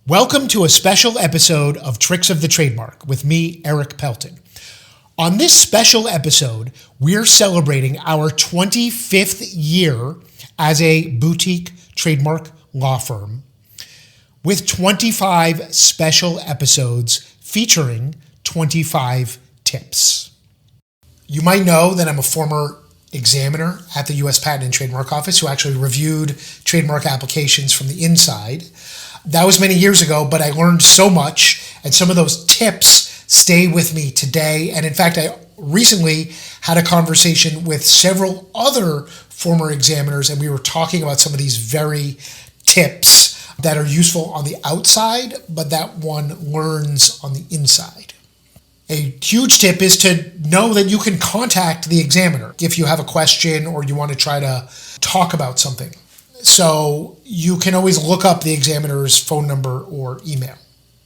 Welcome to a special episode of Tricks of the Trademark with me, Erik Pelton. On this special episode, we're celebrating our 25th year as a boutique trademark law firm with 25 special episodes featuring 25 tips. You might know that I'm a former examiner at the U.S. Patent and Trademark Office who actually reviewed trademark applications from the inside. That was many years ago, but I learned so much, and some of those tips stay with me today. And in fact, I recently had a conversation with several other former examiners, and we were talking about some of these very tips that are useful on the outside, but that one learns on the inside. A huge tip is to know that you can contact the examiner if you have a question or you want to try to talk about something. So you can always look up the examiner's phone number or email.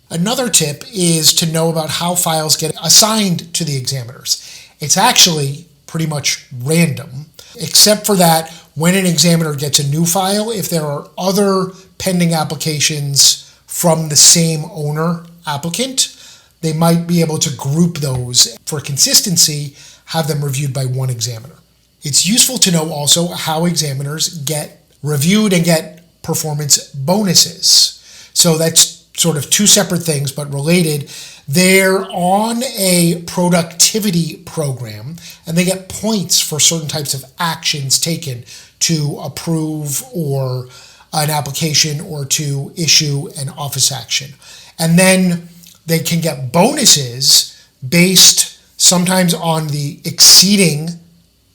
Another tip is to know about how files get assigned to the examiners. It's actually pretty much random, except for that when an examiner gets a new file, if there are other pending applications from the same owner applicant, they might be able to group those for consistency, have them reviewed by one examiner. It's useful to know also how examiners get reviewed and get performance bonuses. So that's sort of two separate things, but related. They're on a productivity program, and they get points for certain types of actions taken to approve or an application or to issue an office action. And then they can get bonuses based sometimes on the exceeding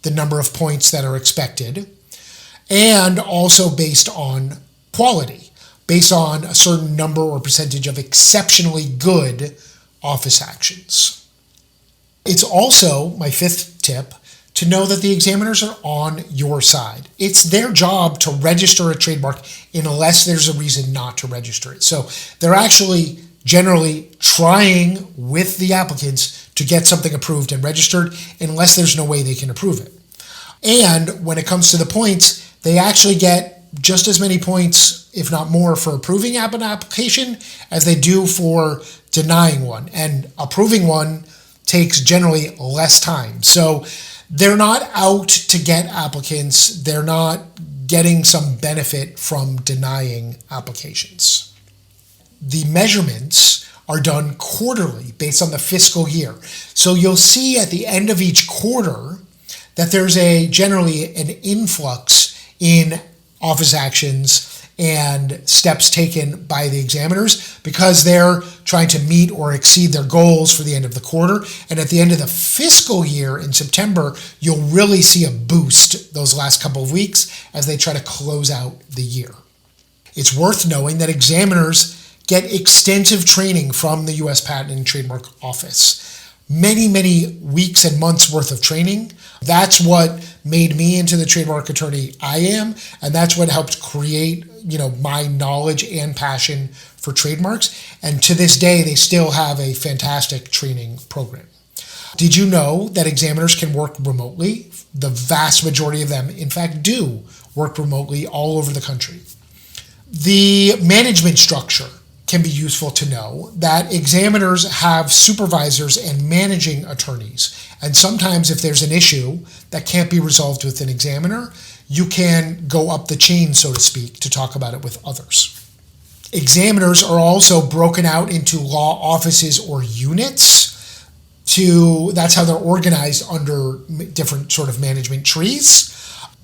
the number of points that are expected, and also based on quality, based on a certain number or percentage of exceptionally good office actions. It's also, my fifth tip, to know that the examiners are on your side. It's their job to register a trademark unless there's a reason not to register it. So they're actually generally trying with the applicants to get something approved and registered unless there's no way they can approve it. And when it comes to the points, they actually get just as many points, if not more, for approving an application as they do for denying one. And approving one takes generally less time. So they're not out to get applicants. They're not getting some benefit from denying applications. The measurements are done quarterly based on the fiscal year. So you'll see at the end of each quarter that there's generally an influx in office actions and steps taken by the examiners because they're trying to meet or exceed their goals for the end of the quarter. And at the end of the fiscal year in September, you'll really see a boost those last couple of weeks as they try to close out the year. It's worth knowing that examiners get extensive training from the U.S. Patent and Trademark Office. Many weeks and months worth of training. That's what made me into the trademark attorney I am, and that's what helped create, my knowledge and passion for trademarks. And to this day, they still have a fantastic training program. Did you know that examiners can work remotely? The vast majority of them, in fact, do work remotely all over the country. The management structure can be useful to know that examiners have supervisors and managing attorneys. And sometimes if there's an issue that can't be resolved with an examiner, you can go up the chain, so to speak, to talk about it with others. Examiners are also broken out into law offices or units. That's how they're organized under different sort of management trees.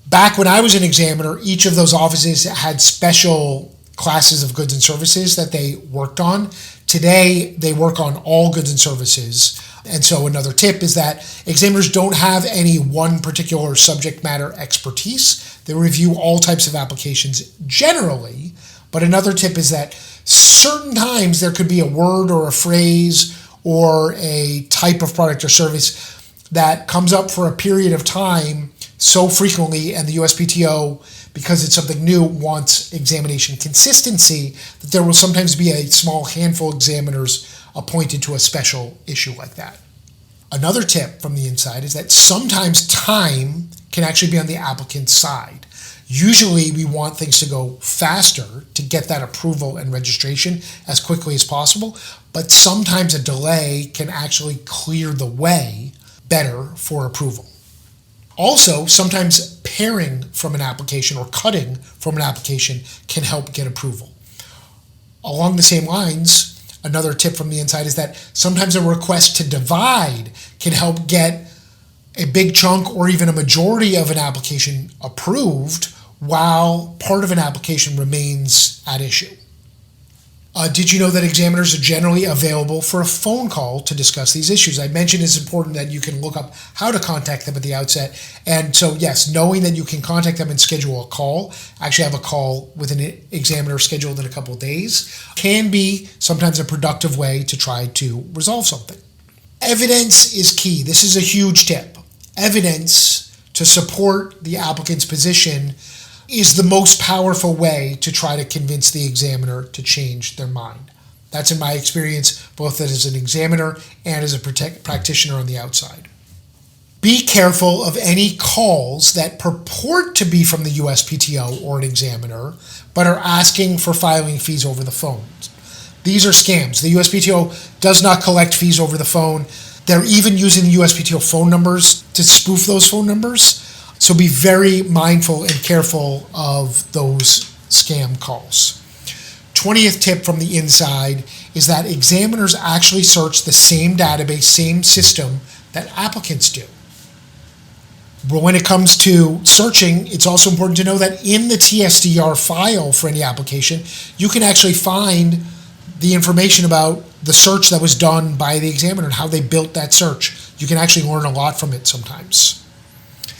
Back when I was an examiner, each of those offices had special classes of goods and services that they worked on. Today, they work on all goods and services. And so another tip is that examiners don't have any one particular subject matter expertise. They review all types of applications generally. But another tip is that certain times there could be a word or a phrase or a type of product or service that comes up for a period of time so frequently, and the USPTO, because it's something new, wants examination consistency, that there will sometimes be a small handful of examiners appointed to a special issue like that. Another tip from the inside is that sometimes time can actually be on the applicant's side. Usually we want things to go faster to get that approval and registration as quickly as possible, but sometimes a delay can actually clear the way better for approval. Also, sometimes pairing from an application or cutting from an application can help get approval. Along the same lines, another tip from the inside is that sometimes a request to divide can help get a big chunk or even a majority of an application approved while part of an application remains at issue. Did you know that examiners are generally available for a phone call to discuss these issues? I mentioned it's important that you can look up how to contact them at the outset. And so, yes, knowing that you can contact them and schedule a call, actually have a call with an examiner scheduled in a couple of days, can be sometimes a productive way to try to resolve something. Evidence is key. This is a huge tip. Evidence to support the applicant's position is the most powerful way to try to convince the examiner to change their mind. That's in my experience, both as an examiner and as a practitioner on the outside. Be careful of any calls that purport to be from the USPTO or an examiner, but are asking for filing fees over the phone. These are scams. The USPTO does not collect fees over the phone. They're even using the USPTO phone numbers to spoof those phone numbers. So be very mindful and careful of those scam calls. 20th tip from the inside is that examiners actually search the same database, same system that applicants do. But when it comes to searching, it's also important to know that in the TSDR file for any application, you can actually find the information about the search that was done by the examiner and how they built that search. You can actually learn a lot from it sometimes.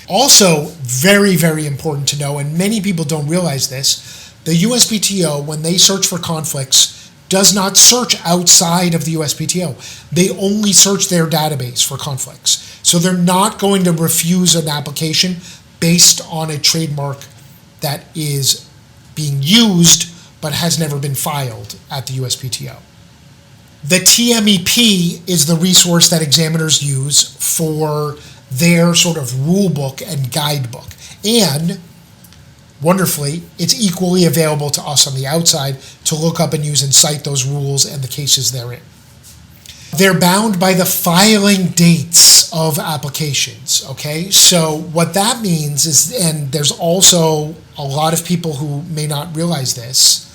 Also, very, very important to know, and many people don't realize this, the USPTO, when they search for conflicts, does not search outside of the USPTO. They only search their database for conflicts. So they're not going to refuse an application based on a trademark that is being used but has never been filed at the USPTO. The TMEP is the resource that examiners use for their sort of rule book and guidebook. And wonderfully, it's equally available to us on the outside to look up and use and cite those rules and the cases therein. They're bound by the filing dates of applications, okay? So what that means is, and there's also a lot of people who may not realize this,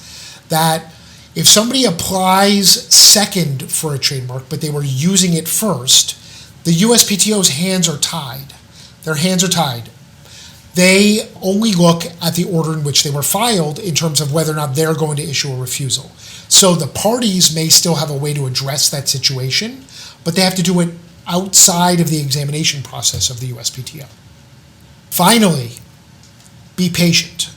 that if somebody applies second for a trademark, but they were using it first, the USPTO's hands are tied. Their hands are tied. They only look at the order in which they were filed in terms of whether or not they're going to issue a refusal. So the parties may still have a way to address that situation, but they have to do it outside of the examination process of the USPTO. Finally, be patient.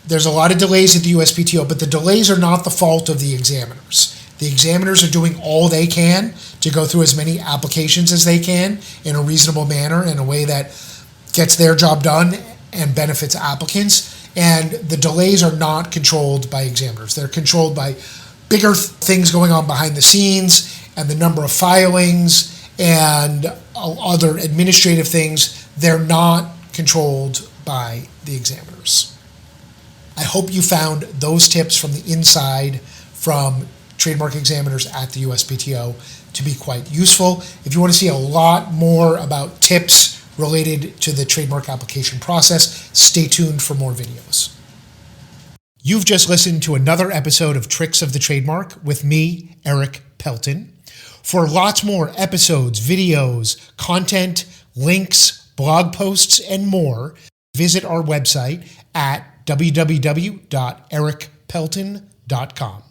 There's a lot of delays at the USPTO, but the delays are not the fault of the examiners. The examiners are doing all they can to go through as many applications as they can in a reasonable manner, in a way that gets their job done and benefits applicants. And the delays are not controlled by examiners. They're controlled by bigger things going on behind the scenes and the number of filings and other administrative things. They're not controlled by the examiners. I hope you found those tips from the inside from trademark examiners at the USPTO to be quite useful. If you want to see a lot more about tips related to the trademark application process, stay tuned for more videos. You've just listened to another episode of Tricks of the Trademark with me, Erik Pelton. For lots more episodes, videos, content, links, blog posts, and more, visit our website at www.erikpelton.com.